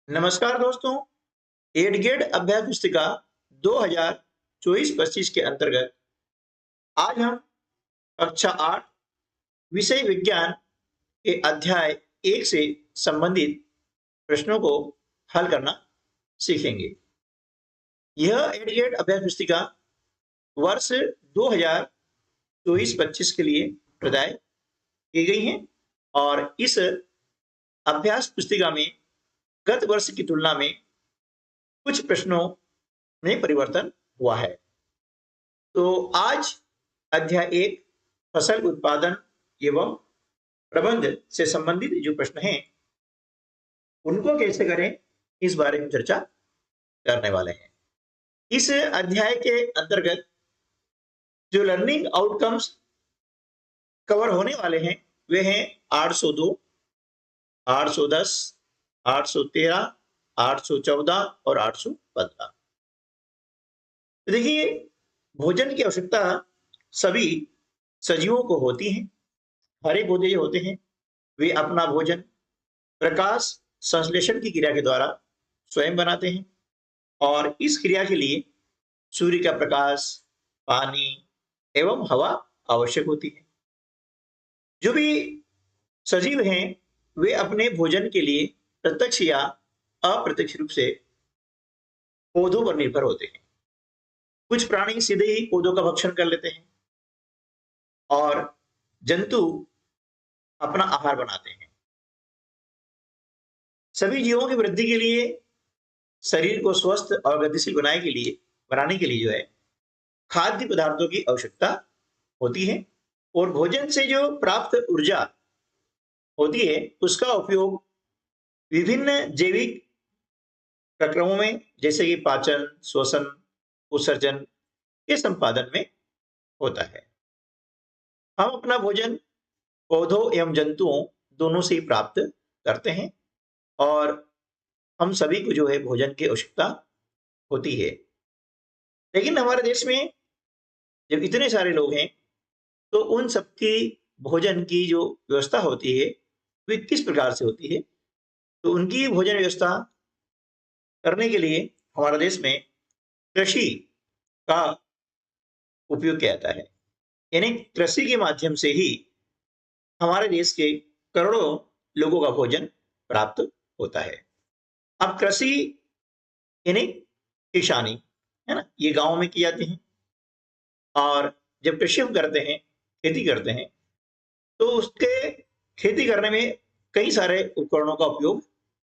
नमस्कार दोस्तों। एड गेड अभ्यास पुस्तिका 2024-25 के अंतर्गत आज हम कक्षा 8 विषय विज्ञान के अध्याय 1 से संबंधित प्रश्नों को हल करना सीखेंगे। यह एड गेड अभ्यास पुस्तिका वर्ष 2024-25 के लिए प्रदाय की गई है और इस अभ्यास पुस्तिका में गत वर्ष की तुलना में कुछ प्रश्नों में परिवर्तन हुआ है। तो आज अध्याय 1 फसल उत्पादन एवं प्रबंध से संबंधित जो प्रश्न हैं उनको कैसे करें इस बारे में चर्चा करने वाले हैं। इस अध्याय के अंतर्गत जो लर्निंग आउटकम्स कवर होने वाले हैं वे हैं 802, 810, 813, 814 और 815। तो देखिए, भोजन की आवश्यकता सभी सजीवों को होती है। हरे पौधे जो होते हैं वे अपना भोजन प्रकाश संश्लेषण की क्रिया के द्वारा स्वयं बनाते हैं और इस क्रिया के लिए सूर्य का प्रकाश, पानी एवं हवा आवश्यक होती है। जो भी सजीव हैं वे अपने भोजन के लिए प्रत्यक्ष या अप्रत्यक्ष रूप से पौधों पर निर्भर होते हैं। कुछ प्राणी सीधे ही पौधों का भक्षण कर लेते हैं और जंतु अपना आहार बनाते हैं। सभी जीवों की वृद्धि के लिए, शरीर को स्वस्थ और गतिशील बनाने के लिए जो है खाद्य पदार्थों की आवश्यकता होती है और भोजन से जो प्राप्त ऊर्जा होती है उसका उपयोग विभिन्न जैविक प्रक्रमों में जैसे कि पाचन, श्वसन, उत्सर्जन के संपादन में होता है। हम अपना भोजन पौधों एवं जंतुओं दोनों से ही प्राप्त करते हैं और हम सभी को जो है भोजन की आवश्यकता होती है। लेकिन हमारे देश में जब इतने सारे लोग हैं तो उन सबकी भोजन की जो व्यवस्था होती है वे किस प्रकार से होती है, तो उनकी भोजन व्यवस्था करने के लिए हमारे देश में कृषि का उपयोग किया जाता है। यानी कृषि के माध्यम से ही हमारे देश के करोड़ों लोगों का भोजन प्राप्त होता है। अब कृषि यानी किसानी है ना, ये गांव में की जाती है और जब कृषि हम करते हैं, खेती करते हैं, तो उसके खेती करने में कई सारे उपकरणों का उपयोग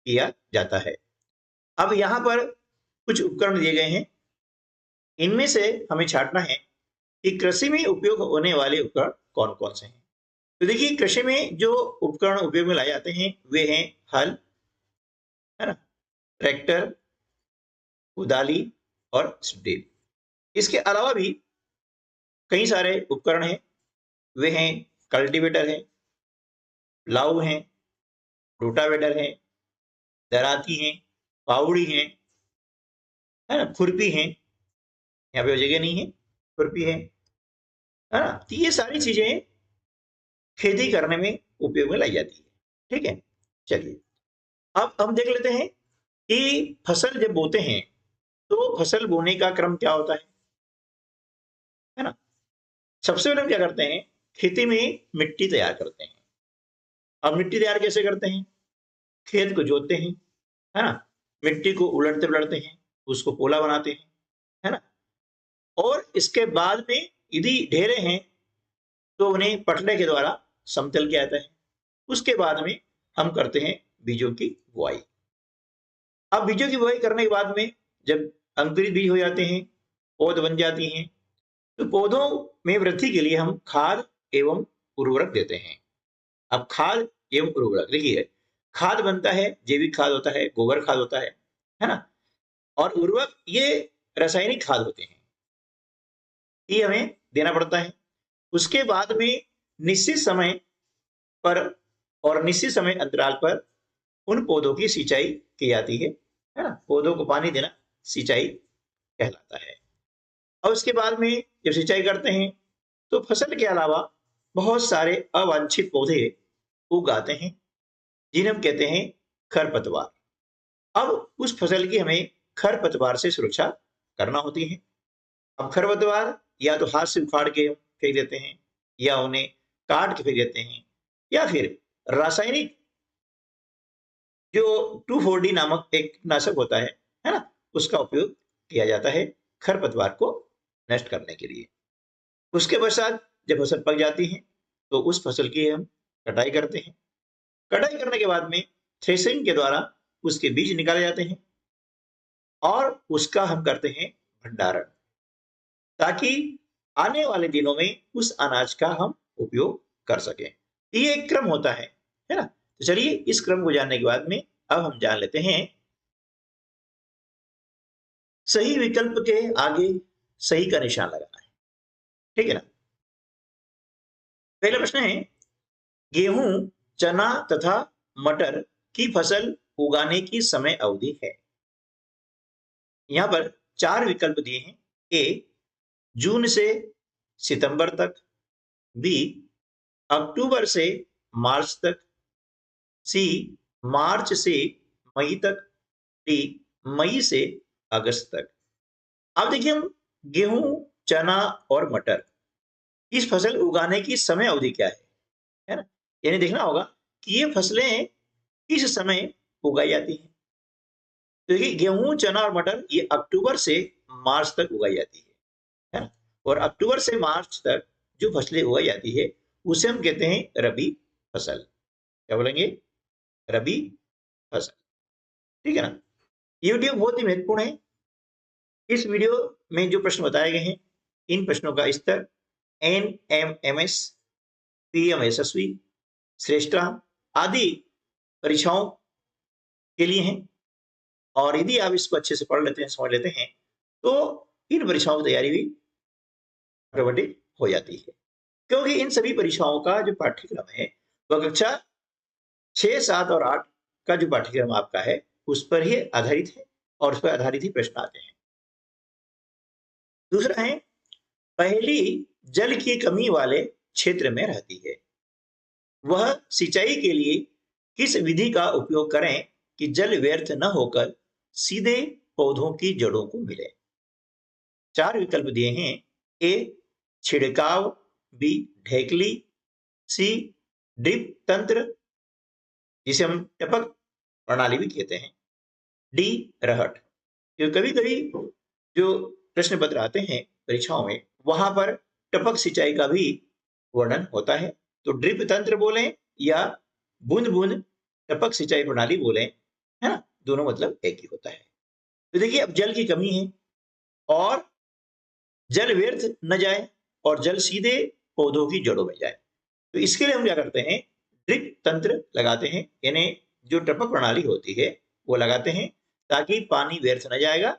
किया जाता है। अब यहाँ पर कुछ उपकरण दिए गए हैं, इनमें से हमें छांटना है कि कृषि में उपयोग होने वाले उपकरण कौन कौन से हैं। तो देखिए, कृषि में जो उपकरण उपयोग में लाए जाते हैं वे हैं हल, है ना, ट्रैक्टर, कुदाली और स्प्रे। इसके अलावा भी कई सारे उपकरण हैं, वे हैं कल्टीवेटर है, प्लाऊ है, रोटावेटर है, दराती है, फावड़ी है ना, खुरपी है, यहाँ पे जगह नहीं है, खुरपी है ना। तो ये सारी चीजें खेती करने में उपयोग में लाई जाती है। ठीक है, चलिए अब हम देख लेते हैं कि फसल जब बोते हैं तो फसल बोने का क्रम क्या होता है ना। सबसे पहले हम क्या करते हैं, खेती में मिट्टी तैयार करते हैं। अब मिट्टी तैयार कैसे करते हैं, खेत को जोतते हैं, है ना, मिट्टी को उलटते पलटते हैं, उसको पोला बनाते हैं, है ना, और इसके बाद में यदि ढेरे हैं तो उन्हें पटले के द्वारा समतल किया जाता है। उसके बाद में हम करते हैं बीजों की बुआई। अब बीजों की बुआई करने के बाद में जब अंकुरित बीज हो जाते हैं, पौध बन जाती हैं, तो पौधों में वृद्धि के लिए हम खाद एवं उर्वरक देते हैं। अब खाद एवं उर्वरक देखिए, खाद बनता है, जैविक खाद होता है, गोबर खाद होता है ना, और उर्वरक ये रासायनिक खाद होते हैं, ये हमें देना पड़ता है। उसके बाद में निश्चित समय पर और निश्चित समय अंतराल पर उन पौधों की सिंचाई की जाती है ना, पौधों को पानी देना सिंचाई कहलाता है। और उसके बाद में जब सिंचाई करते हैं तो फसल के अलावा बहुत सारे अवांछित पौधे उग आते हैं जिन्हें हम कहते हैं खरपतवार। अब उस फसल की हमें खरपतवार से सुरक्षा करना होती है। अब खरपतवार या तो हाथ से उखाड़ के फेंक देते हैं, या उन्हें काट के फेंक देते हैं, या फिर रासायनिक जो 2,4-D नामक एक नाशक होता है ना, उसका उपयोग किया जाता है खरपतवार को नष्ट करने के लिए। उसके पश्चात जब फसल पक जाती है तो उस फसल की हम कटाई करते हैं। कटाई करने के बाद में थ्रेसिंग के द्वारा उसके बीज निकाले जाते हैं और उसका हम करते हैं भंडारण, ताकि आने वाले दिनों में उस अनाज का हम उपयोग कर सकें। ये एक क्रम होता है ना। तो चलिए इस क्रम को जानने के बाद में अब हम जान लेते हैं सही विकल्प के आगे सही का निशान लगाना है, ठीक है ना। पहला प्रश्न है, गेहूं, चना तथा मटर की फसल उगाने की समय अवधि है। यहां पर 4 विकल्प दिए हैं। ए, जून से सितंबर तक। बी, अक्टूबर से मार्च तक। सी, मार्च से मई तक। डी, मई से अगस्त तक। अब देखिए हम गेहूं, चना और मटर इस फसल उगाने की समय अवधि क्या है ना। यानी देखना होगा कि ये फसलें किस समय उगाई जाती हैं। तो देखिए गेहूं, चना और मटर ये अक्टूबर से मार्च तक उगाई जाती है ना। और अक्टूबर से मार्च तक जो फसलें उगाई जाती है उसे हम कहते हैं रबी फसल। क्या बोलेंगे? रबी फसल, ठीक है ना। ये वीडियो बहुत ही महत्वपूर्ण है। इस वीडियो में जो प्रश्न बताए गए हैं, इन प्रश्नों का स्तर NMMS, PM यशस्वी, श्रेष्ठा आदि परीक्षाओं के लिए हैं। और यदि आप इसको अच्छे से पढ़ लेते हैं, समझ लेते हैं, तो इन परीक्षाओं की तैयारी भी ऑटोमेटिक हो जाती है। क्योंकि इन सभी परीक्षाओं का जो पाठ्यक्रम है वह कक्षा 6, 7 और 8 का जो पाठ्यक्रम आपका है उस पर ही आधारित है और उस पर आधारित ही प्रश्न आते हैं। दूसरा है, पहली जल की कमी वाले क्षेत्र में रहती है, वह सिंचाई के लिए किस विधि का उपयोग करें कि जल व्यर्थ न होकर सीधे पौधों की जड़ों को मिले। 4 विकल्प दिए हैं। ए, छिड़काव। बी, ढेकली। सी, ड्रिप तंत्र जिसे हम टपक प्रणाली भी कहते हैं। डी, रहट। कभी कभी जो प्रश्न पत्र आते हैं परीक्षाओं में वहां पर टपक सिंचाई का भी वर्णन होता है। तो ड्रिप तंत्र बोलें या बूंद बूंद टपक सिंचाई प्रणाली बोलें, है ना, दोनों मतलब एक ही होता है। तो देखिए अब जल की कमी है और जल व्यर्थ न जाए और जल सीधे पौधों की जड़ों में जाए, तो इसके लिए हम क्या करते हैं, ड्रिप तंत्र लगाते हैं। यानी जो टपक प्रणाली होती है वो लगाते हैं ताकि पानी व्यर्थ न जाएगा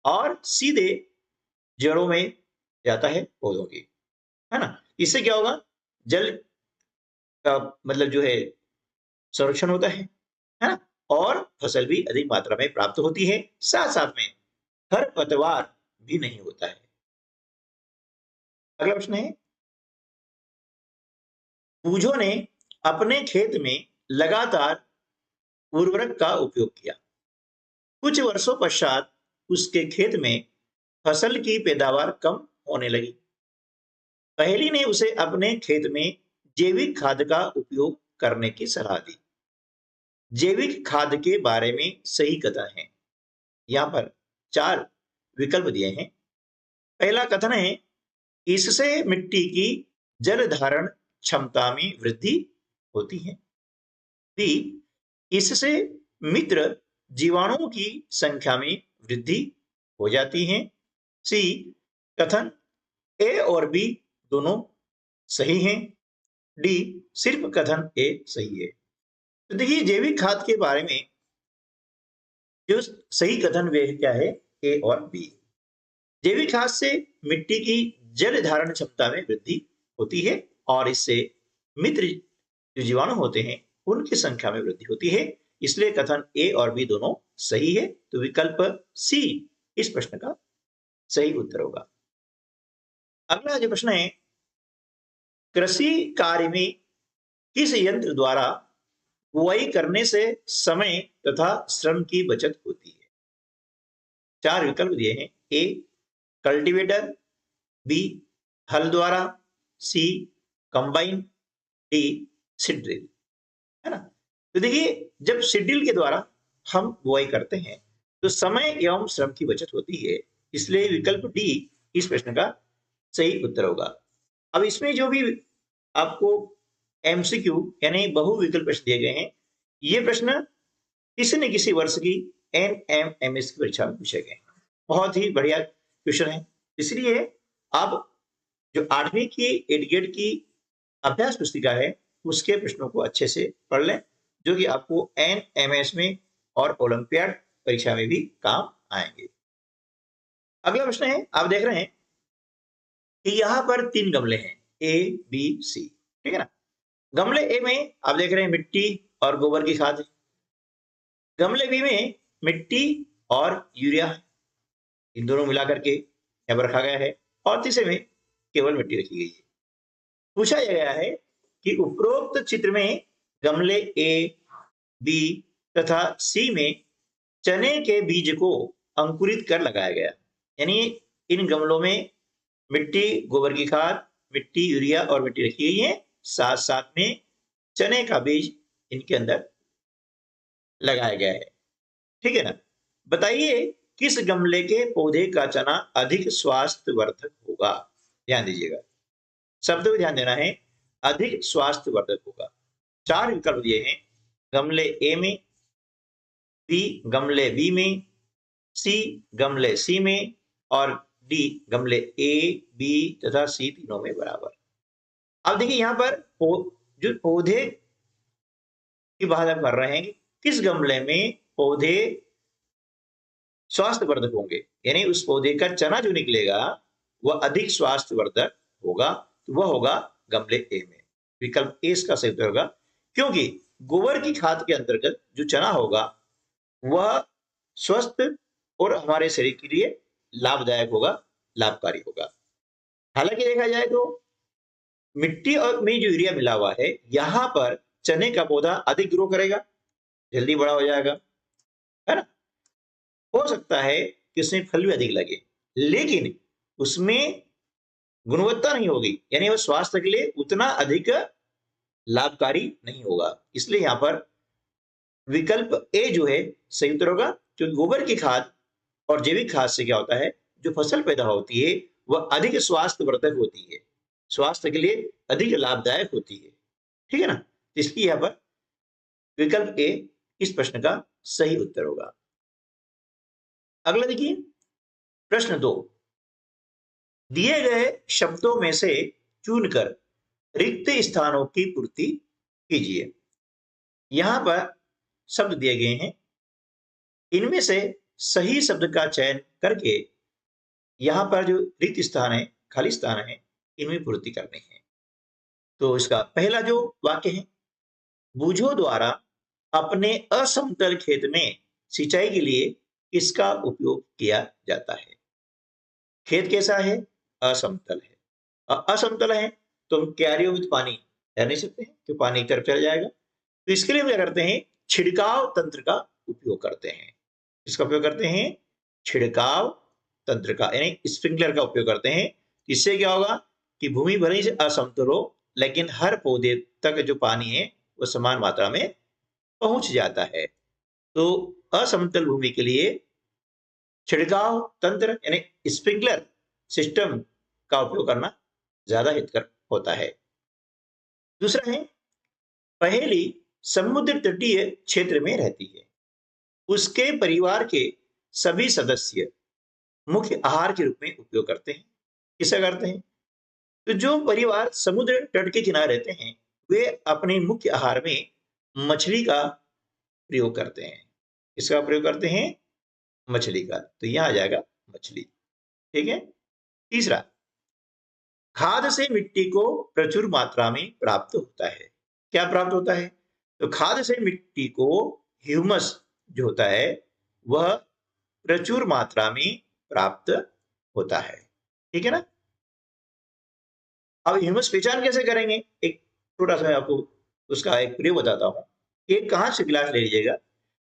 और सीधे जड़ों में जाता है पौधों की, है ना। इससे क्या होगा, जल का मतलब जो है संरक्षण होता है ना, और फसल भी अधिक मात्रा में प्राप्त होती है। साथ साथ में खरपतवार भी नहीं होता है। अगला प्रश्न है, पूजो ने अपने खेत में लगातार उर्वरक का उपयोग किया। कुछ वर्षों पश्चात उसके खेत में फसल की पैदावार कम होने लगी। पहेली ने उसे अपने खेत में जैविक खाद का उपयोग करने की सलाह दी। जैविक खाद के बारे में सही कथन है। यहाँ पर 4 विकल्प दिए हैं। पहला कथन है, इससे मिट्टी की जल धारण क्षमता में वृद्धि होती है। बी, इससे मित्र जीवाणुओं की संख्या में वृद्धि हो जाती है। सी, कथन ए और बी दोनों सही हैं। डी, सिर्फ कथन ए सही है। तो देखिए जैविक खाद के बारे में जो सही कथन वे क्या है, ए और बी। जैविक खाद से मिट्टी की जल धारण क्षमता में वृद्धि होती है और इससे मित्र जो जीवाणु होते हैं उनकी संख्या में वृद्धि होती है। इसलिए कथन ए और बी दोनों सही है। तो विकल्प सी इस प्रश्न का सही उत्तर होगा। अगला जो प्रश्न है, कृषि कार्य में किस यंत्र द्वारा बुआई करने से समय तथा श्रम की बचत होती है। 4 विकल्प दिए हैं। ए कल्टीवेटर, बी हल द्वारा, सी कंबाइन, डी सीड ड्रिल। है ना। तो देखिए, जब सीड ड्रिल के द्वारा हम बुआई करते हैं तो समय एवं श्रम की बचत होती है, इसलिए विकल्प डी इस प्रश्न का सही उत्तर होगा। अब इसमें जो भी आपको एमसीक्यू यानी बहुविकल्प प्रश्न दिए गए हैं, ये प्रश्न किसी न किसी वर्ष की एनएमएमएस की परीक्षा में पूछे गए हैं। बहुत ही बढ़िया क्वेश्चन है। इसलिए आप जो 8वीं की एडगेट की अभ्यास पुस्तिका है उसके प्रश्नों को अच्छे से पढ़ लें, जो कि आपको एनएमएस में और ओलंपियाड परीक्षा में भी काम आएंगे। अगला प्रश्न है, आप देख रहे हैं कि यहां पर 3 गमले हैं, ए बी सी। ठीक है ना। गमले ए में आप देख रहे हैं मिट्टी और गोबर की खाद है। गमले बी में मिट्टी और यूरिया है। इन दोनों मिलाकर के यहाँ पर रखा गया है। और तीसरे में केवल मिट्टी रखी गई है। पूछा यह गया है कि उपरोक्त चित्र में गमले ए, बी तथा सी में चने के बीज को अंकुरित कर लगाया गया। यानी इन गमलों में मिट्टी, गोबर की खाद, मिट्टी, यूरिया और मिट्टी रखी गई है, साथ साथ में चने का बीज इनके अंदर लगाया गया है। ठीक है ना। बताइए किस गमले के पौधे का चना अधिक स्वास्थ्यवर्धक होगा। ध्यान दीजिएगा, शब्द को ध्यान देना है, अधिक स्वास्थ्यवर्धक होगा। 4 विकल्प दिए हैं, गमले ए में, बी गमले बी में, सी गमले सी में और डी गमले ए, बी तथा सी तीनों में बराबर। अब देखिए यहां पर जो पौधे की बात हम कर रहे हैं, किस गमले में पौधे स्वास्थ्यवर्धक होंगे, यानी उस पौधे का चना जो निकलेगा वह अधिक स्वास्थ्यवर्धक होगा, तो वह होगा गमले ए में। विकल्प ए इसका सही उत्तर होगा, क्योंकि गोबर की खाद के अंतर्गत जो चना होगा वह स्वस्थ और हमारे शरीर के लिए लाभदायक होगा, लाभकारी होगा। हालांकि देखा जाए तो मिट्टी और में जो यूरिया मिला हुआ है, यहां पर चने का पौधा अधिक ग्रो करेगा, जल्दी बड़ा हो जाएगा, है ना। हो सकता है कि उसमें फल भी अधिक लगे, लेकिन उसमें गुणवत्ता नहीं होगी, यानी वह स्वास्थ्य के लिए उतना अधिक लाभकारी नहीं होगा। इसलिए यहां पर विकल्प ए जो है सही उत्तर होगा, क्योंकि गोबर की खाद और जैविक खाद से क्या होता है, जो फसल पैदा होती है वह अधिक स्वास्थ्यवर्धक होती है, स्वास्थ्य के लिए अधिक लाभदायक होती है। ठीक है ना। इसलिए यहां पर विकल्प ए इस प्रश्न का सही उत्तर होगा। अगला देखिए, प्रश्न 2, दिए गए शब्दों में से चुनकर रिक्त स्थानों की पूर्ति कीजिए। यहां पर शब्द दिए गए हैं, इनमें से सही शब्द का चयन करके यहां पर जो रिक्त स्थान है, खाली स्थान है, इनमें पूर्ति करनी है। तो इसका पहला जो वाक्य है, बूझों द्वारा अपने असमतल खेत में सिंचाई के लिए इसका उपयोग किया जाता है। खेत कैसा है, असमतल है। असमतल है तो हम क्यारियों में पानी रह नहीं सकते हैं, तो पानी की तरफ चला जाएगा। तो इसके लिए हम क्या करते हैं, छिड़काव तंत्र का उपयोग करते हैं। इसका उपयोग करते हैं छिड़काव तंत्र का, यानी स्प्रिंकलर का उपयोग करते हैं। इससे क्या होगा कि भूमि भले ही असमतल हो, लेकिन हर पौधे तक जो पानी है वो समान मात्रा में पहुंच जाता है। तो असमतल भूमि के लिए छिड़काव तंत्र यानी स्प्रिंकलर सिस्टम का उपयोग करना ज्यादा हितकर होता है। दूसरा है, पहेली समुद्र तटीय क्षेत्र में रहती है, उसके परिवार के सभी सदस्य मुख्य आहार के रूप में उपयोग करते हैं। किसे करते हैं, तो जो परिवार समुद्र तट के किनारे रहते हैं वे अपने मुख्य आहार में मछली का प्रयोग करते हैं। इसका प्रयोग करते हैं मछली का, तो यहां आ जाएगा मछली। ठीक है। तीसरा, खाद से मिट्टी को प्रचुर मात्रा में प्राप्त होता है। क्या प्राप्त होता है, तो खाद से मिट्टी को ह्यूमस जो होता है वह प्रचुर मात्रा में प्राप्त होता है। ठीक है ना। अब ह्यूमस पहचान कैसे करेंगे, एक छोटा सा आपको उसका एक प्रयोग बताता हूं एक कांच का गिलास ले लीजिएगा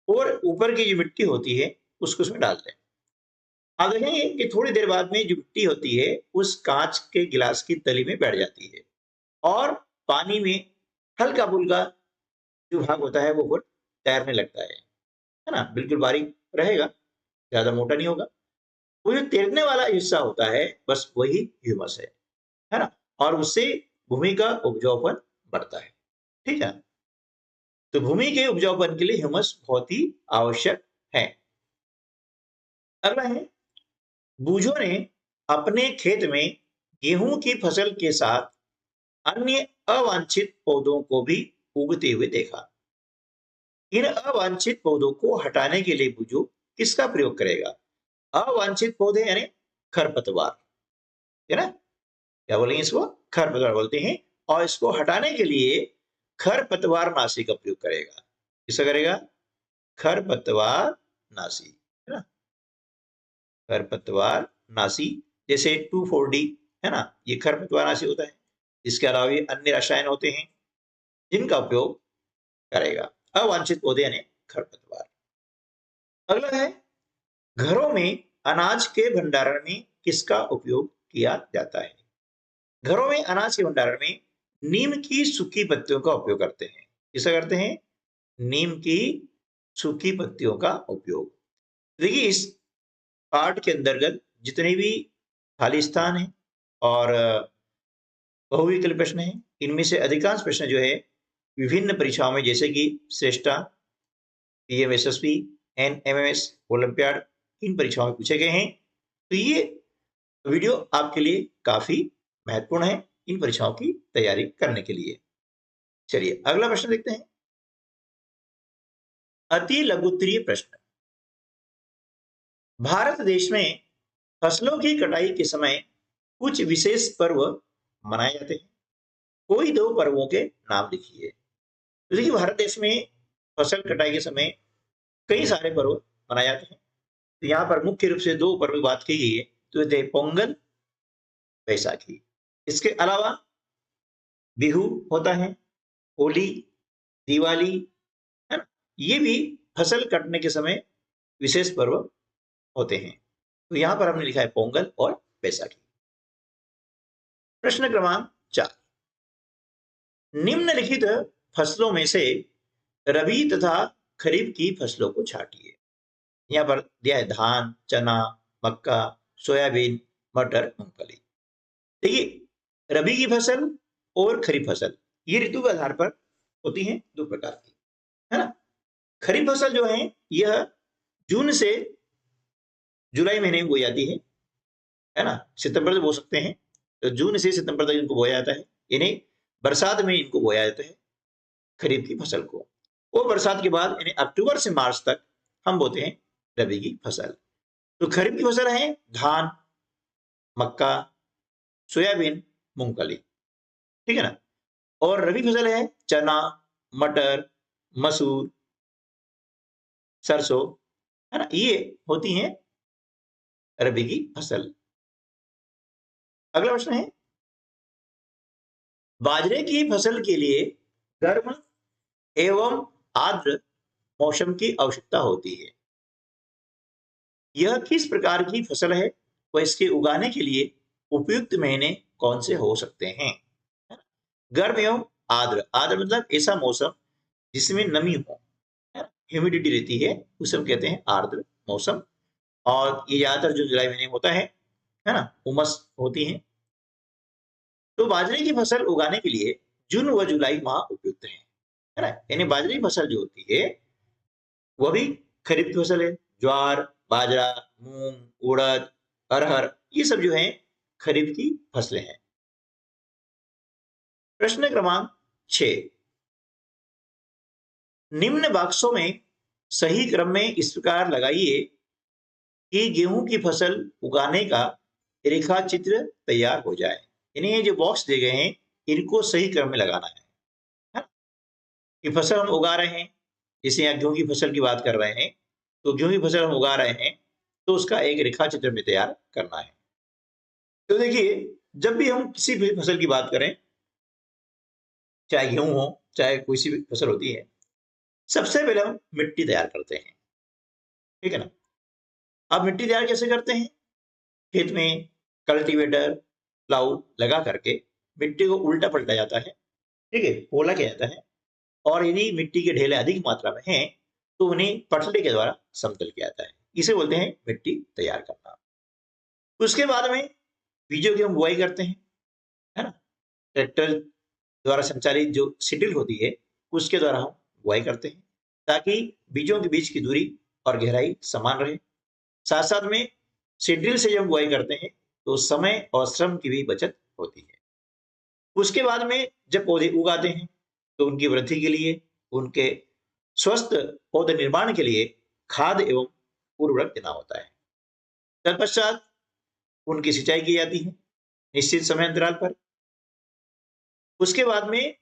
और ऊपर की जो मिट्टी होती है उसको उसमें डाल दें। आप देखेंगे कि थोड़ी देर बाद में जो मिट्टी होती है उस कांच के गिलास की तली में बैठ जाती है और पानी में हल्का फुल्का जो भाग होता है वो तैरने लगता है ना? बिल्कुल बारीक रहेगा, ज्यादा मोटा नहीं होगा। वो जो तैरने वाला हिस्सा होता है बस वही ह्यूमस है ना? और उससे भूमि का उपजाऊपन बढ़ता है। ठीक है, तो भूमि के उपजाऊपन के लिए ह्यूमस बहुत ही आवश्यक है। अगला है, बूझों ने अपने खेत में गेहूं की फसल के साथ अन्य अवांछित पौधों को भी उगते हुए देखा। इन अवांछित पौधों को हटाने के लिए बूझो किसका प्रयोग करेगा? अवांछित पौधे यानी खरपतवार, है ना? क्या बोलेंगे इसको? खरपतवार बोलते हैं। और इसको हटाने के लिए खरपतवार नाशी का प्रयोग करेगा। किसका करेगा? खरपतवार नाशी, है ना? खरपतवार नाशी, जैसे 2,4-D, है ना? ये खरपतवार नाशी होता है। इसके अलावा भी अन्य रसायन होते हैं जिनका उपयोग करेगा। अवांछित पौधे यानी खरपतवार। अगला है, घरों में अनाज के भंडारण में किसका उपयोग किया जाता है? घरों में अनाज के भंडारण में नीम की सूखी पत्तियों का उपयोग करते हैं। किसका करते हैं? नीम की सूखी पत्तियों का उपयोग। देखिए, इस पाठ के अंतर्गत जितने भी खाली स्थान है और बहुविकल्पी प्रश्न है, इनमें से अधिकांश प्रश्न जो है विभिन्न परीक्षाओं में, जैसे कि श्रेष्ठा, पीएमएसएसबी, एनएमएमएस, ओलंपियाड, इन परीक्षाओं में पूछे गए हैं। तो ये वीडियो आपके लिए काफी महत्वपूर्ण है इन परीक्षाओं की तैयारी करने के लिए। चलिए अगला प्रश्न देखते हैं। अति लघुत्तरीय प्रश्न। भारत देश में फसलों की कटाई के समय कुछ विशेष पर्व मनाए जाते हैं। कोई दो पर्वों के नाम लिखिए। तो देखिए, भारत देश में फसल कटाई के समय कई सारे पर्व मनाए जाते हैं। तो यहाँ पर मुख्य रूप से दो पर्व की बात की गई है, तो ये पोंगल, बैसाखी। इसके अलावा बिहू होता है, होली, दिवाली, है ना? ये भी फसल कटने के समय विशेष पर्व होते हैं। तो यहां पर हमने लिखा है पोंगल और बैसाखी। प्रश्न क्रमांक 4, निम्नलिखित फसलों में से रबी तथा खरीफ की फसलों को छांटिए। यहाँ पर दिया है धान, चना, मक्का, सोयाबीन, मटर, मूंगफली। देखिए, रबी की फसल और खरीफ फसल ये ऋतु के आधार पर होती हैं, दो प्रकार की, है ना? खरीफ फसल जो है यह जून से जुलाई महीने में बोई जाती है ना? सितंबर से बो सकते हैं। तो जून से सितंबर तक इनको बोया जाता है, यानी बरसात में इनको बोया जाता है खरीफ की फसल को। और बरसात के बाद यानी अक्टूबर से मार्च तक हम बोते हैं रबी की फसल। तो खरीफ की फसल है धान, मक्का, सोयाबीन, मूंगफली, ठीक है ना? और रबी फसल है चना, मटर, मसूर, सरसों, है ना? ये होती हैं रबी की फसल। अगला प्रश्न है, बाजरे की फसल के लिए गर्म एवं आर्द्र मौसम की आवश्यकता होती है। यह किस प्रकार की फसल है व इसके उगाने के लिए उपयुक्त महीने कौन से हो सकते हैं? है ना? गर्म एवं आर्द्र, आर्द्र मतलब ऐसा मौसम जिसमें नमी हो, ह्यूमिडिटी रहती है, उसे हम कहते हैं आर्द्र मौसम। और ये ज्यादातर जून जुलाई महीने में होता है ना? उमस होती है। तो बाजरे की फसल उगाने के लिए जून व जुलाई माह उपयुक्त है ना? यानी बाजरे की फसल जो होती है वह भी खरीफ की फसल है। ज्वार, बाजरा, मूंग, उड़द, अरहर, ये सब जो है खरीफ की फसलें हैं। प्रश्न क्रमांक 6, निम्न बॉक्सों में सही क्रम में इस प्रकार लगाइए कि गेहूं की फसल उगाने का रेखा चित्र तैयार हो जाए। यानी ये जो बॉक्स दिए गए हैं इनको सही क्रम में लगाना है ना? कि फसल हम उगा रहे हैं, जैसे यहाँ गेहूं की फसल की बात कर रहे हैं, तो गेहूं की फसल हम उगा रहे हैं तो उसका एक रेखा चित्र में तैयार करना है। तो देखिए, जब भी हम किसी भी फसल की बात करें, चाहे गेहूं हो चाहे कोई सी भी फसल होती है, सबसे पहले हम मिट्टी तैयार करते हैं, ठीक है ना। अब मिट्टी तैयार कैसे करते हैं? खेत में कल्टीवेटर, प्लाऊ लगा करके मिट्टी को उल्टा पलटा जाता है, ठीक है, पोला किया जाता है, और यदि मिट्टी के ढेले अधिक मात्रा में हैं तो उन्हें पटले के द्वारा समतल किया जाता है। इसे बोलते हैं मिट्टी तैयार करना। उसके बाद में बीजों की हम बुआई करते हैं, है ना। ट्रैक्टर द्वारा संचालित जो सीडिल होती है उसके द्वारा हम बुआई करते हैं ताकि बीजों के बीच की दूरी और गहराई समान रहे। साथ साथ में सीडिल से जब बुआई करते हैं तो समय और श्रम की भी बचत होती है। उसके बाद में जब पौधे उगाते हैं तो उनकी वृद्धि के लिए, उनके स्वस्थ पौधे निर्माण के लिए खाद एवं उर्वरक देना होता है। तत्पश्चात उनकी सिंचाई की जाती है निश्चित समय अंतराल पर। उसके बाद में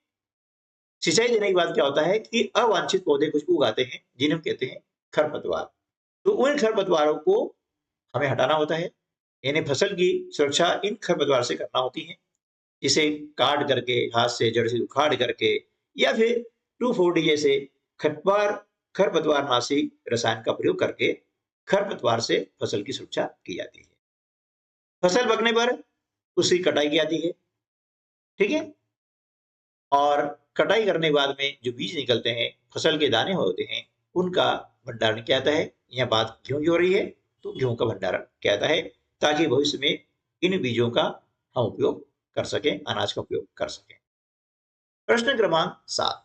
सिंचाई देने के बाद क्या होता है कि अवांछित पौधे कुछ उग आते हैं जिन्हें हम कहते हैं खरपतवार। तो उन खरपतवारों को हमें हटाना होता है, यानी फसल की सुरक्षा इन खरपतवार से करना होती है। इसे काट करके, हाथ से जड़ से उखाड़ करके, या फिर 2,4-D जैसे खरपतवार खरपतवार नाशी रसायन का प्रयोग करके खरपतवार से फसल की सुरक्षा की जाती है। फसल पकने पर उसकी कटाई की जाती है, ठीक है। और कटाई करने के बाद में जो बीज निकलते हैं, फसल के दाने होते हैं, उनका भंडारण किया जाता है। यह बात गेहूं की हो रही है तो गेहूं का भंडारण किया जाता है ताकि भविष्य में इन बीजों का हम उपयोग कर सकें, अनाज का उपयोग कर सकें। प्रश्न क्रमांक 7,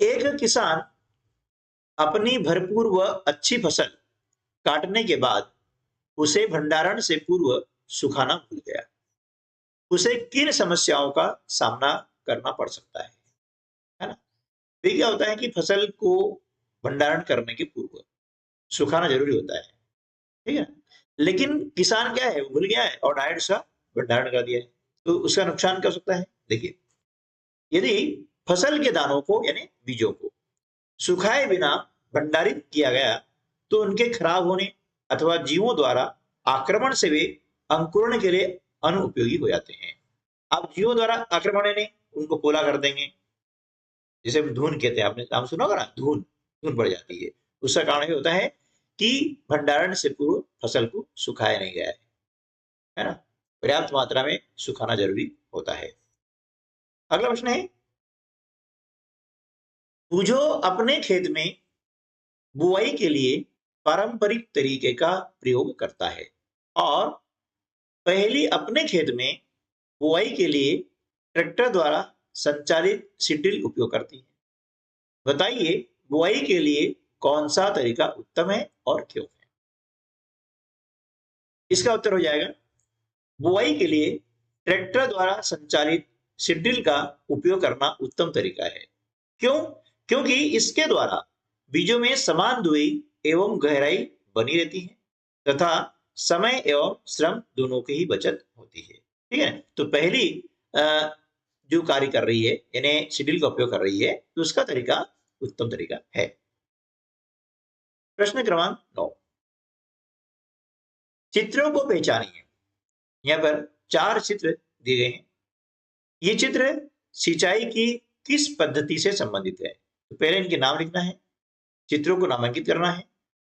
एक किसान अपनी भरपूर व अच्छी फसल काटने के बाद उसे भंडारण से पूर्व सुखाना भूल गया। उसे किन समस्याओं का सामना करना पड़ सकता है ना। ये क्या होता है कि फसल को भंडारण करने के पूर्व सुखाना जरूरी होता है, ठीक है। लेकिन किसान क्या है, वो भूल गया है और डायरेक्ट उसका भंडारण कर दिया है, तो उसका नुकसान क्या हो सकता है। देखिए, यदि फसल के दानों को यानी बीजों को सुखाए बिना भंडारित किया गया तो उनके खराब होने अथवा जीवों द्वारा आक्रमण से वे अंकुरण के लिए अनुपयोगी हो जाते हैं। अब जीवों द्वारा आक्रमण यानी उनको पोला कर देंगे, जिसे हम धून कहते हैं, आपने नाम सुना होगा ना, धून धून पड़ जाती है। उसका कारण ये होता है कि भंडारण से पूर्व फसल को सुखाया नहीं गया है ना। पर्याप्त मात्रा में सुखाना जरूरी होता है। अगला प्रश्न है, बूझो अपने खेत में बुआई के लिए पारंपरिक तरीके का प्रयोग करता है और पहली अपने खेत में बुआई के लिए ट्रैक्टर द्वारा संचालित सीडिल उपयोग करती है। बताइए बुआई के लिए कौन सा तरीका उत्तम है और क्यों है। इसका उत्तर हो जाएगा, बुआई के लिए ट्रैक्टर द्वारा संचालित सीडिल का उपयोग करना उत्तम तरीका है। क्यों? क्योंकि इसके द्वारा बीजों में समान दूरी एवं गहराई बनी रहती है तथा समय एवं श्रम दोनों की ही बचत होती है, ठीक है। तो पहली जो कार्य कर रही है यानी सीडिल का उपयोग कर रही है तो उसका तरीका उत्तम तरीका है। प्रश्न क्रमांक 9, चित्रों को पहचानिए। यहाँ पर 4 चित्र दिए गए हैं। ये चित्र सिंचाई की किस पद्धति से संबंधित है। तो पहले इनके नाम लिखना है, चित्रों को नामांकित करना है,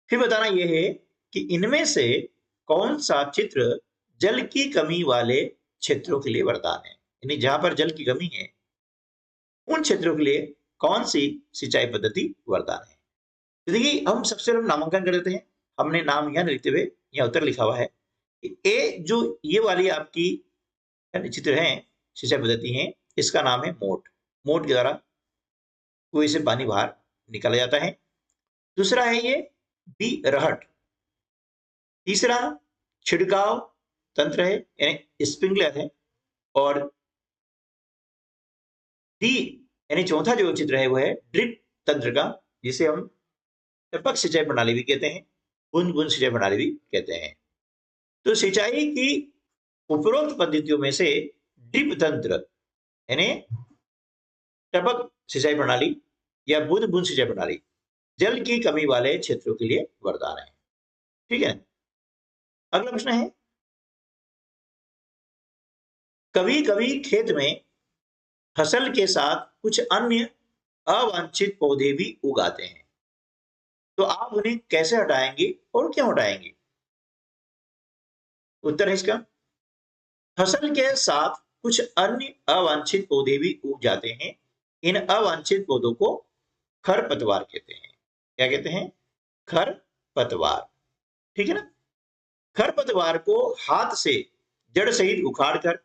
फिर बताना यह है कि इनमें से कौन सा चित्र जल की कमी वाले क्षेत्रों के लिए वरदान है, यानी जहां पर जल की कमी है उन क्षेत्रों के लिए कौन सी सिंचाई पद्धति वरदान है। तो देखिए, हम सबसे पहले नामांकन कर देते हैं। हमने नाम यहाँ लिखते हुए यहाँ उत्तर लिखा हुआ है। ए जो ये वाली आपकी चित्र है, सिंचाई पद्धति है, इसका नाम है मोट। मोट के द्वारा कुएं से पानी बाहर निकाला जाता है। दूसरा है ये बी रहट। तीसरा छिड़काव तंत्र है यानी स्प्रिंकलर है। और डी यानी चौथा जो चित्र है वो है ड्रिप तंत्र का, जिसे हम टपक सिंचाई प्रणाली भी कहते हैं, बूंद बूंद सिंचाई प्रणाली भी कहते हैं। तो सिंचाई की उपरोक्त पद्धतियों में से ड्रिप तंत्र यानी टपक सिंचाई प्रणाली या बूंद बूंद सिंचाई प्रणाली जल की कमी वाले क्षेत्रों के लिए वरदान है, ठीक है। अगला प्रश्न है, कभी कभी खेत में फसल के साथ कुछ अन्य अवांछित पौधे भी उगाते हैं। तो आप उन्हें कैसे हटाएंगे और क्यों हटाएंगे? उत्तर है इसका, फसल के साथ कुछ अन्य अवांछित पौधे भी उग जाते हैं। इन अवांछित पौधों को खरपतवार कहते हैं। क्या कहते हैं? खरपतवार। ठीक है ना? खरपतवार को हाथ से जड़ सहित उखाड़कर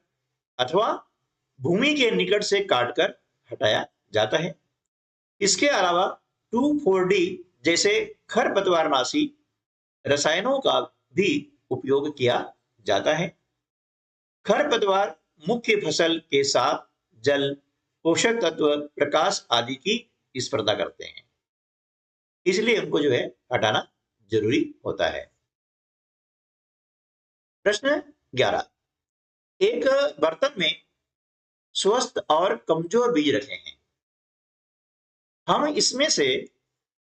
अथवा भूमि के निकट से काटकर हटाया जाता है। इसके अलावा 2,4-D जैसे खरपतवारनाशी रसायनों का भी उपयोग किया जाता है। खरपतवार मुख्य फसल के साथ जल, पोषक तत्व, प्रकाश आदि की स्पर्धा करते हैं, इसलिए उनको जो है हटाना जरूरी होता है। प्रश्न 11, एक बर्तन में स्वस्थ और कमजोर बीज रखे हैं। हम इसमें से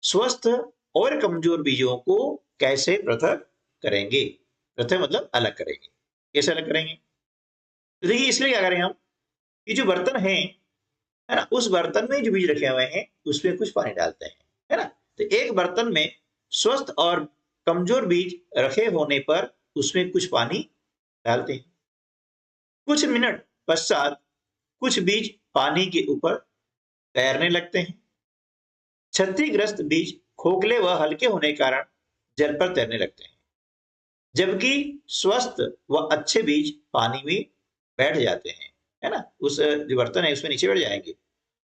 स्वस्थ और कमजोर बीजों को कैसे पृथक करेंगे? पृथक मतलब अलग करेंगे। कैसे अलग करेंगे? तो देखिए, इसलिए क्या करें हम कि जो बर्तन है ना, उस बर्तन में जो बीज रखे हुए हैं उसमें कुछ पानी डालते हैं, है ना। तो एक बर्तन में स्वस्थ और कमजोर बीज रखे होने पर उसमें कुछ पानी डालते हैं। कुछ मिनट पश्चात कुछ बीज पानी के ऊपर तैरने लगते हैं। क्षतिग्रस्त बीज खोखले व हल्के होने के कारण जल पर तैरने लगते हैं, जबकि स्वस्थ व अच्छे बीज पानी में बैठ जाते हैं, है ना। उस जो बर्तन है उसमें नीचे बैठ जाएंगे।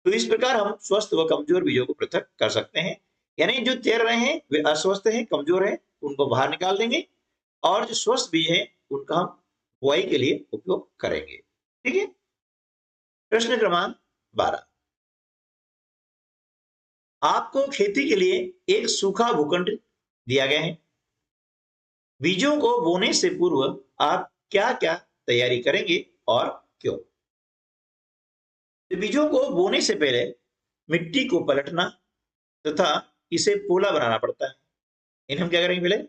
तो इस प्रकार हम स्वस्थ व कमजोर बीजों को पृथक कर सकते हैं। यानी जो तैर रहे हैं वे अस्वस्थ हैं, कमजोर हैं, उनको बाहर निकाल देंगे, और जो स्वस्थ बीज हैं उनका हम बुआई के लिए उपयोग करेंगे। ठीक है। प्रश्न क्रमांक 12, आपको खेती के लिए एक सूखा भूखंड दिया गया है। बीजों को बोने से पूर्व आप क्या क्या तैयारी करेंगे और क्यों? बीजों को बोने से पहले मिट्टी को पलटना तथा इसे पोला बनाना पड़ता है। इन्हें हम क्या करेंगे? पहले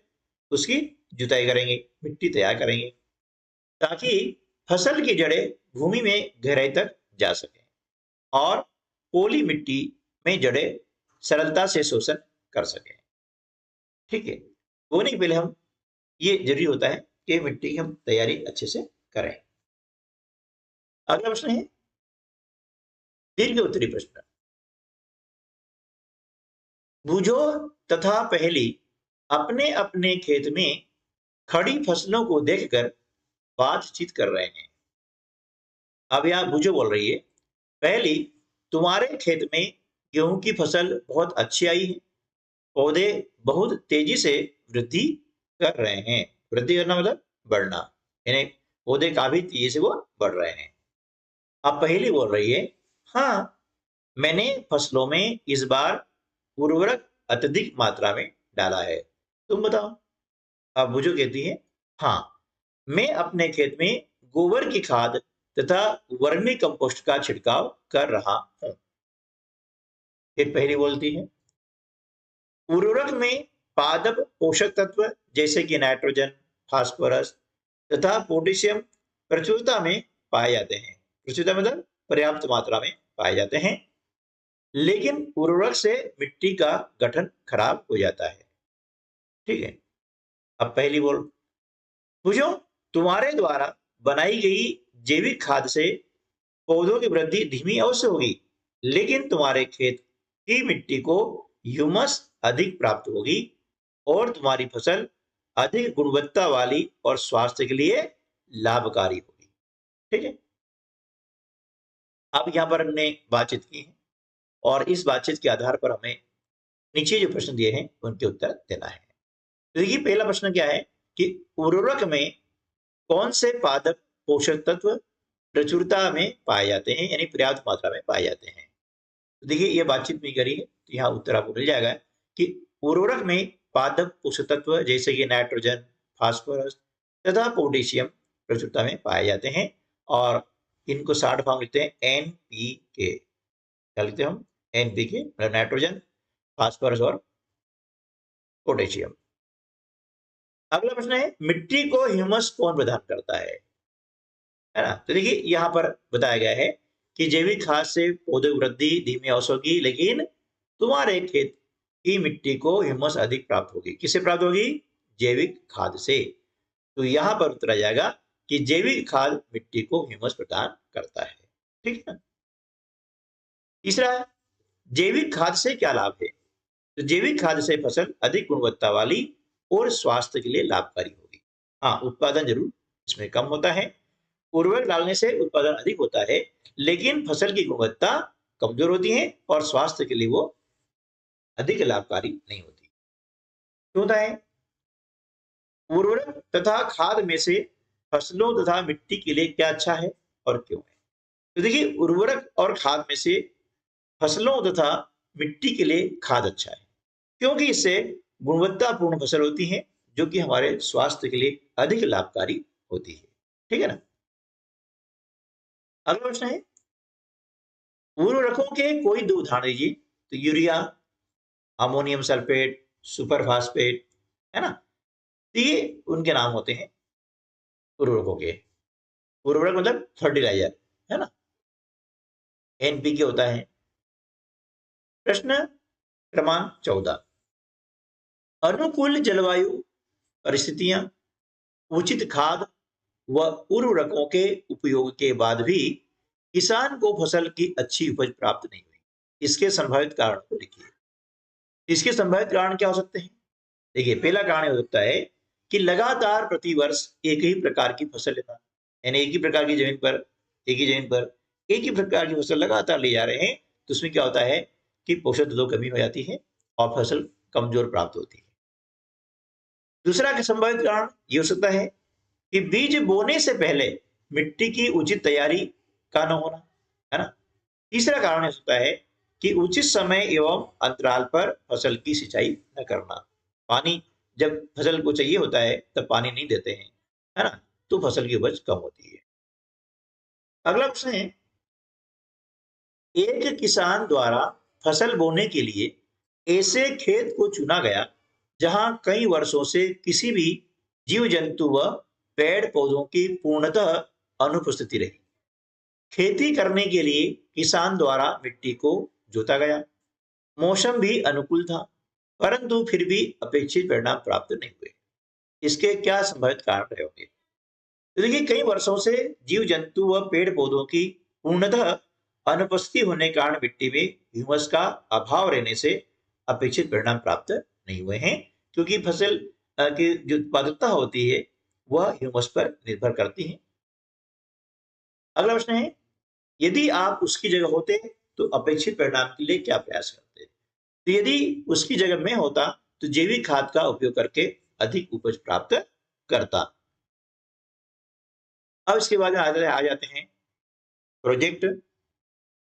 उसकी जुताई करेंगे, मिट्टी तैयार करेंगे, ताकि फसल की जड़ें भूमि में गहराई तक जा सके और पोली मिट्टी में जड़ें सरलता से शोषण कर सके। ठीक है। बोने के पहले हम ये जरूरी होता है कि मिट्टी की हम तैयारी अच्छे से करें। अगला प्रश्न है दीर्घ उत्तरी प्रश्न। बूझो तथा पहेली अपने अपने खेत में खड़ी फसलों को देखकर बातचीत कर रहे हैं। अब यहाँ बूझो बोल रही है, पहली, तुम्हारे खेत में गेहूं की फसल बहुत अच्छी आई है। पौधे बहुत तेजी से वृद्धि कर रहे हैं। वृद्धि करना मतलब बढ़ना, यानी पौधे काफी तेजी से वो बढ़ रहे हैं। अब पहली बोल रही है, हाँ, मैंने फसलों में इस बार उर्वरक अत्यधिक मात्रा में डाला है। तुम बताओ। अब बुझो कहती है, हाँ, मैं अपने खेत में गोबर की खाद तथा वर्मी कंपोस्ट का छिड़काव कर रहा हूं। फिर पहली बोलती है, उर्वरक में पादप पोषक तत्व जैसे कि नाइट्रोजन, फास्फोरस तथा पोटेशियम प्रचुरता में पाए जाते हैं। प्रचुरता मतलब पर्याप्त मात्रा में पाए जाते हैं, लेकिन उर्वरक से मिट्टी का गठन खराब हो जाता है। ठीक है। अब पहली बोल, बुझो, तुम्हारे द्वारा बनाई गई जैविक खाद से पौधों की वृद्धि धीमी अवश्य होगी, लेकिन तुम्हारे खेत की मिट्टी को ह्यूमस अधिक प्राप्त होगी और तुम्हारी फसल अधिक गुणवत्ता वाली और स्वास्थ्य के लिए लाभकारी होगी। ठीक है। अब यहां पर हमने बातचीत की है और इस बातचीत के आधार पर हमें नीचे जो प्रश्न दिए हैं उनके उत्तर देना है। तो देखिए, पहला प्रश्न क्या है कि उर्वरक में कौन से पादप पोषक तत्व प्रचुरता में पाए जाते हैं, यानी पर्याप्त मात्रा में पाए जाते हैं। तो देखिए, ये बातचीत में करी है, तो यहाँ उत्तर आपको मिल जाएगा कि उर्वरक में पादप पोषक तत्व जैसे कि नाइट्रोजन, फास्फोरस तथा पोटेशियम प्रचुरता में पाए जाते हैं, और इनको शॉर्ट फॉर्म लिखते हैं एनपीके। क्या लिखते हैं हम? एनपीके, मतलब नाइट्रोजन, फास्फोरस और पोटेशियम। अगला प्रश्न है, मिट्टी को ह्यूमस कौन प्रदान करता है ना। तो देखिए, यहाँ पर बताया गया है कि जैविक खाद से पौधे वृद्धि धीमी होगी, लेकिन तुम्हारे खेत की मिट्टी को ह्यूमस अधिक प्राप्त होगी। किससे प्राप्त होगी? जैविक खाद से। तो यहां पर उत्तर आ जाएगा कि जैविक खाद मिट्टी को ह्यूमस प्रदान करता है। ठीक है। तीसरा, जैविक खाद से क्या लाभ है? तो जैविक खाद से फसल अधिक गुणवत्ता वाली और स्वास्थ्य के लिए लाभकारी होगी। हाँ, उत्पादन जरूर इसमें कम होता है, उर्वरक डालने से उत्पादन अधिक होता है, लेकिन फसल की गुणवत्ता कमजोर होती है और स्वास्थ्य के लिए वो अधिक लाभकारी नहीं होती। क्यों होता है? उर्वरक तथा खाद में से फसलों तथा मिट्टी के लिए क्या अच्छा है और क्यों है? तो देखिए, उर्वरक और खाद में से फसलों तथा मिट्टी के लिए खाद अच्छा है, क्योंकि इससे गुणवत्तापूर्ण फसल होती है, जो कि हमारे स्वास्थ्य के लिए अधिक लाभकारी होती है। ठीक है ना। अगला प्रश्न है, उर्वरकों के कोई दो उदाहरण दीजिए। तो urea, ammonium sulphate, super phosphate, है ना। तो ये उनके नाम होते हैं उर्वरकों के। उर्वरक मतलब फर्टिलाइजर, है ना। एनपीके होता है। प्रश्न क्रमांक 14, अनुकूल जलवायु परिस्थितियां, उचित खाद व उर्वरकों के उपयोग के बाद भी किसान को फसल की अच्छी उपज प्राप्त नहीं हुई, इसके संभावित कारण को लिखिए। इसके संभावित कारण क्या हो सकते हैं? देखिए, पहला कारण हो सकता है कि लगातार प्रतिवर्ष एक ही प्रकार की फसल लेना, यानी एक ही प्रकार की जमीन पर, एक ही जमीन पर एक ही प्रकार की फसल लगातार ले जा रहे हैं, तो उसमें क्या होता है कि पोषक तत्वों की कमी हो जाती है और फसल कमजोर प्राप्त होती है। दूसरा का संभावित कारण ये हो सकता है कि बीज बोने से पहले मिट्टी की उचित तैयारी का न होना, है ना। तीसरा कारण हो सकता है कि उचित समय एवं अंतराल पर फसल की सिंचाई न करना। पानी जब फसल को चाहिए होता है तब पानी नहीं देते हैं, है ना, तो फसल की उपज कम होती है। अगला प्रश्न है, एक किसान द्वारा फसल बोने के लिए ऐसे खेत को चुना गया जहां कई वर्षों से किसी भी जीव जंतु व पेड़ पौधों की पूर्णतः अनुपस्थिति रही। खेती करने के लिए किसान द्वारा मिट्टी को जोता गया, मौसम भी अनुकूल था, परंतु फिर भी अपेक्षित परिणाम प्राप्त नहीं हुए। इसके क्या संभावित कारण रहे होंगे? तो देखिए, कई वर्षों से जीव जंतु व पेड़ पौधों की पूर्णतः अनुपस्थिति होने के कारण मिट्टी में ह्यूमस का अभाव रहने से अपेक्षित परिणाम प्राप्त नहीं हुए हैं, क्योंकि फसल की जो उत्पादकता होती है वह ह्यूमस पर निर्भर करती है। अगला प्रश्न है, यदि आप उसकी जगह होते तो अपेक्षित परिणाम के लिए क्या प्रयास करते? तो यदि उसकी जगह में होता तो जैविक खाद का उपयोग करके अधिक उपज प्राप्त करता। अब इसके बाद आ जाते हैं प्रोजेक्ट।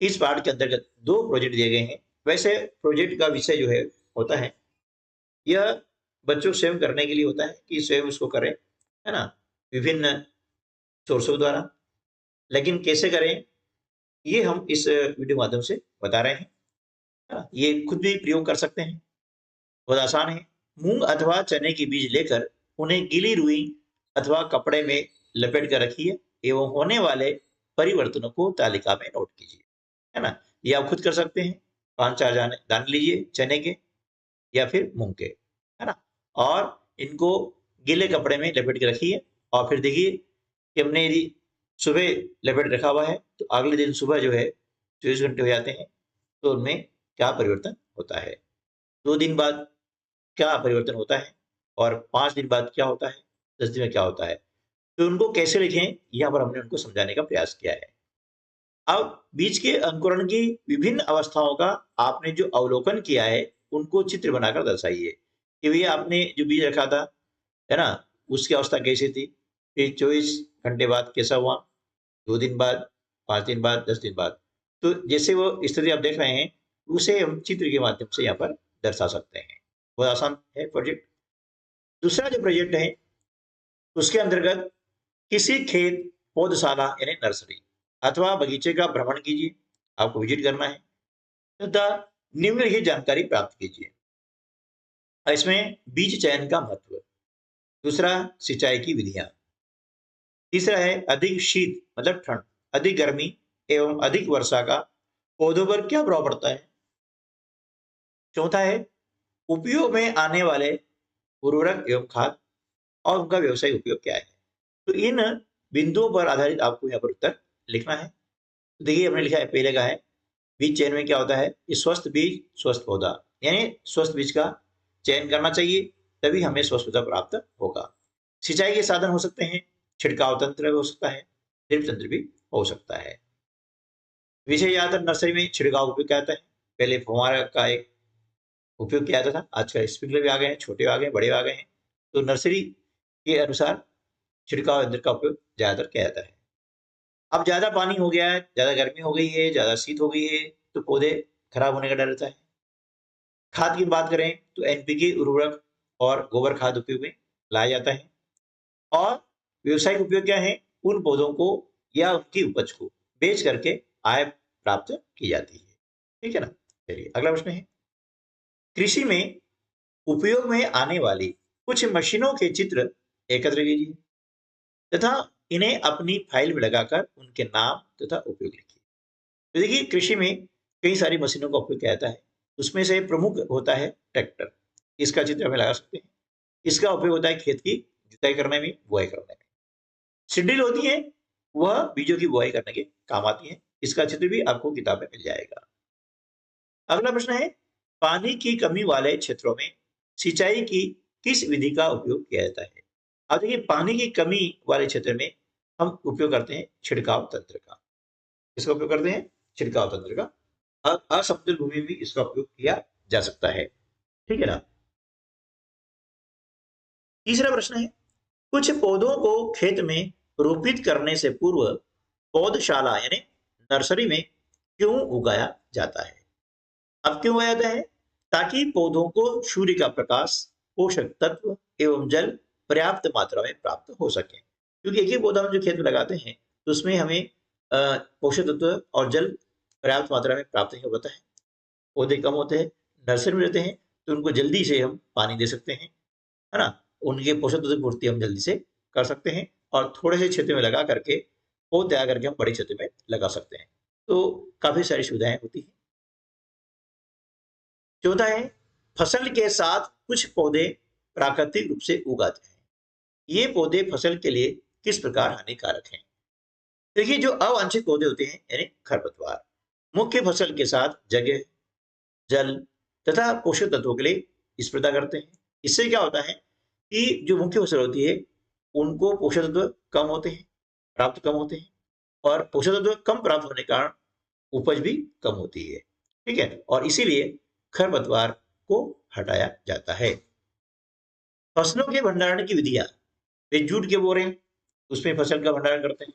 इस पाठ के अंतर्गत दो प्रोजेक्ट दिए गए हैं। वैसे प्रोजेक्ट का विषय जो है होता है, यह बच्चों स्वयं करने के लिए होता है कि स्वयं उसको करें, है ना, विभिन्न सोर्सों द्वारा। लेकिन कैसे करें ये हम इस वीडियो माध्यम से बता रहे हैं, है ना। ये खुद भी प्रयोग कर सकते हैं, बहुत आसान है। मूंग अथवा चने की बीज लेकर उन्हें गीली रुई अथवा कपड़े में लपेट कर रखिए एवं होने वाले परिवर्तनों को तालिका में नोट कीजिए, है ना। ये आप खुद कर सकते हैं। 5-4 दाने लीजिए चने के या फिर मूंग के, है ना, और इनको गीले कपड़े में लपेट के रखिए और फिर देखिए कि हमने यदि सुबह लपेट रखा हुआ है तो अगले दिन सुबह जो है 24 घंटे हो जाते हैं तो उनमें क्या परिवर्तन होता है, 2 दिन बाद क्या परिवर्तन होता है और 5 दिन बाद क्या होता है, 10 दिन में क्या होता है। तो उनको कैसे लिखें, यहाँ पर हमने उनको समझाने का प्रयास किया है। अब बीज के अंकुरण की विभिन्न अवस्थाओं का आपने जो अवलोकन किया है उनको चित्र बनाकर दर्शाइए कि भैया आपने जो बीज रखा था, है ना, उसकी अवस्था कैसी थी, फिर 24 घंटे बाद कैसा हुआ, 2 दिन बाद, 5 दिन बाद, 10 दिन बाद। तो जैसे वो स्थिति आप देख रहे हैं उसे हम चित्र के माध्यम से यहाँ पर दर्शा सकते हैं। बहुत आसान है प्रोजेक्ट। दूसरा जो प्रोजेक्ट है उसके अंतर्गत किसी खेत, पौधशाला यानी नर्सरी अथवा बगीचे का भ्रमण कीजिए, आपको विजिट करना है, तथा निम्नलिखित जानकारी प्राप्त कीजिए। इसमें बीज चयन का महत्व, दूसरा सिंचाई की विधियां, तीसरा है अधिक शीत मतलब ठंड, अधिक गर्मी एवं अधिक वर्षा का पौधों पर क्या प्रभाव पड़ता है। चौथा है उपयोग में आने वाले उर्वरक एवं खाद और उनका व्यवसायिक उपयोग क्या है। तो इन बिंदुओं पर आधारित आपको यहाँ पर उत्तर लिखना है। तो देखिए हमने लिखा है, पहले का है बीज चयन में क्या होता है, कि स्वस्थ बीज स्वस्थ पौधा, यानी स्वस्थ बीज का चयन करना चाहिए, तभी हमें स्वस्थ पौधा प्राप्त होगा। सिंचाई के साधन हो सकते हैं, छिड़काव तंत्र हो सकता है, ड्रिप तंत्र भी हो सकता है। विषय ज्यादातर नर्सरी में छिड़काव उपयोग किया जाता है। पहले फुहारा का एक उपयोग किया जाता था, आजकल स्प्रिंकलर भी आ गए हैं, छोटे आ गए हैं, बड़े आ गए हैं। तो नर्सरी के अनुसार छिड़काव यंत्र का उपयोग ज्यादातर किया जाता है। अब ज्यादा पानी हो गया है, ज्यादा गर्मी हो गई है, ज्यादा शीत हो गई है, तो पौधे खराब होने का डर रहता है। खाद की बात करें तो एनपीके उर्वरक और गोबर खाद उपयोग में लाया जाता है। और व्यवसायिक उपयोग क्या है, उन पौधों को या उनकी उपज को बेच करके आय प्राप्त की जाती है। ठीक है ना। चलिए अगला प्रश्न है, कृषि में उपयोग में आने वाली कुछ मशीनों के चित्र एकत्र कीजिए तथा इन्हें अपनी फाइल में लगाकर उनके नाम तथा उपयोग लिखिए। तो देखिए कृषि में कई सारी मशीनों का उपयोग किया जाता है, उसमें से प्रमुख होता है ट्रैक्टर। इसका चित्र हमें लगा सकते हैं। इसका उपयोग होता है खेत की जुताई करने में, बुआई करने में। सीड्रिल होती है, वह बीजों की बुआई करने के काम आती है। इसका चित्र भी आपको किताब में मिल जाएगा। अगला प्रश्न है, पानी की कमी वाले क्षेत्रों में सिंचाई की किस विधि का उपयोग किया जाता है। अब देखिए पानी की कमी वाले क्षेत्र में हम उपयोग करते हैं छिड़काव तंत्र का। इसका उपयोग करते हैं छिड़काव तंत्र का। असमतल भूमि में भी इसका उपयोग किया जा सकता है। ठीक है ना। तीसरा प्रश्न है, कुछ पौधों को खेत में रोपित करने से पूर्व पौधशाला यानी नर्सरी में क्यों उगाया जाता है। अब क्यों उगाया जाता है, ताकि पौधों को सूर्य का प्रकाश, पोषक तत्व एवं जल पर्याप्त मात्रा में प्राप्त हो सके। क्योंकि एक ही पौधा हम जो खेत में लगाते हैं तो उसमें हमें पोषक तत्व और जल पर्याप्त मात्रा में प्राप्त नहीं हो पाता है। पौधे कम होते हैं, नर्सरी में रहते हैं, तो उनको जल्दी से हम पानी दे सकते हैं, है ना। उनके पोषक तत्व की पूर्ति हम जल्दी से कर सकते हैं और थोड़े से क्षेत्र में लगा करके पौध तैयार करके हम बड़े क्षेत्र में लगा सकते हैं। तो काफी सारी सुविधाएं होती हैं। चौथा है, फसल के साथ कुछ पौधे प्राकृतिक रूप से उगाते हैं। ये पौधे फसल के लिए किस प्रकार हानिकारक हैं। देखिए जो अवांछित पौधे होते हैं यानी खरपतवार, मुख्य फसल के साथ जगह, जल तथा पोषक तत्वों के लिए स्पर्धा करते हैं। इससे क्या होता है कि जो मुख्य फसल होती है उनको पोषक तत्व कम होते हैं, प्राप्त कम होते हैं, और पोषक तत्व कम प्राप्त होने के कारण उपज भी कम होती है। ठीक है, और इसीलिए खरपतवार को हटाया जाता है। फसलों के भंडारण की विधियां, वे जूट के बोरे उसमें फसल का भंडारण करते हैं,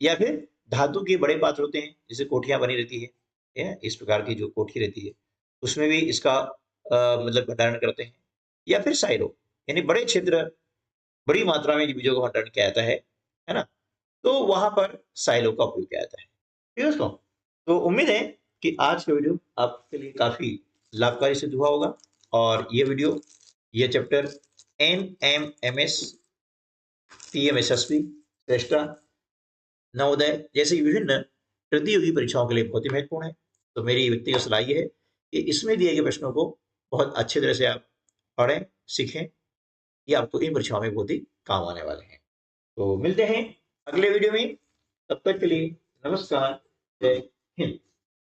या फिर धातु के बड़े पात्र होते हैं जिसे कोठियां बनी रहती है, इस प्रकार की जो कोठी रहती है उसमें भी इसका मतलब भंडारण करते हैं, या फिर साइलो यानी बड़े क्षेत्र बड़ी मात्रा में बीजों का भंडारण किया जाता है ना। तो वहां पर साइलो का उपयोग किया जाता है। ठीक है दोस्तों, तो उम्मीद है कि आज का वीडियो आपके लिए काफी लाभकारी सिद्ध हुआ होगा। और ये वीडियो, ये चैप्टर NMMS, PMSSB, श्रेष्ठा, नवोदय जैसी विभिन्न प्रतियोगी परीक्षाओं के लिए बहुत ही महत्वपूर्ण है। तो मेरी व्यक्तिगत सलाह ये है कि इसमें दिए गए प्रश्नों को बहुत अच्छे तरह से आप पढ़ें, सीखें। ये आपको इन परीक्षाओं में बहुत ही काम आने वाले हैं। तो मिलते हैं अगले वीडियो में, तब तक के लिए नमस्कार, जय हिंद।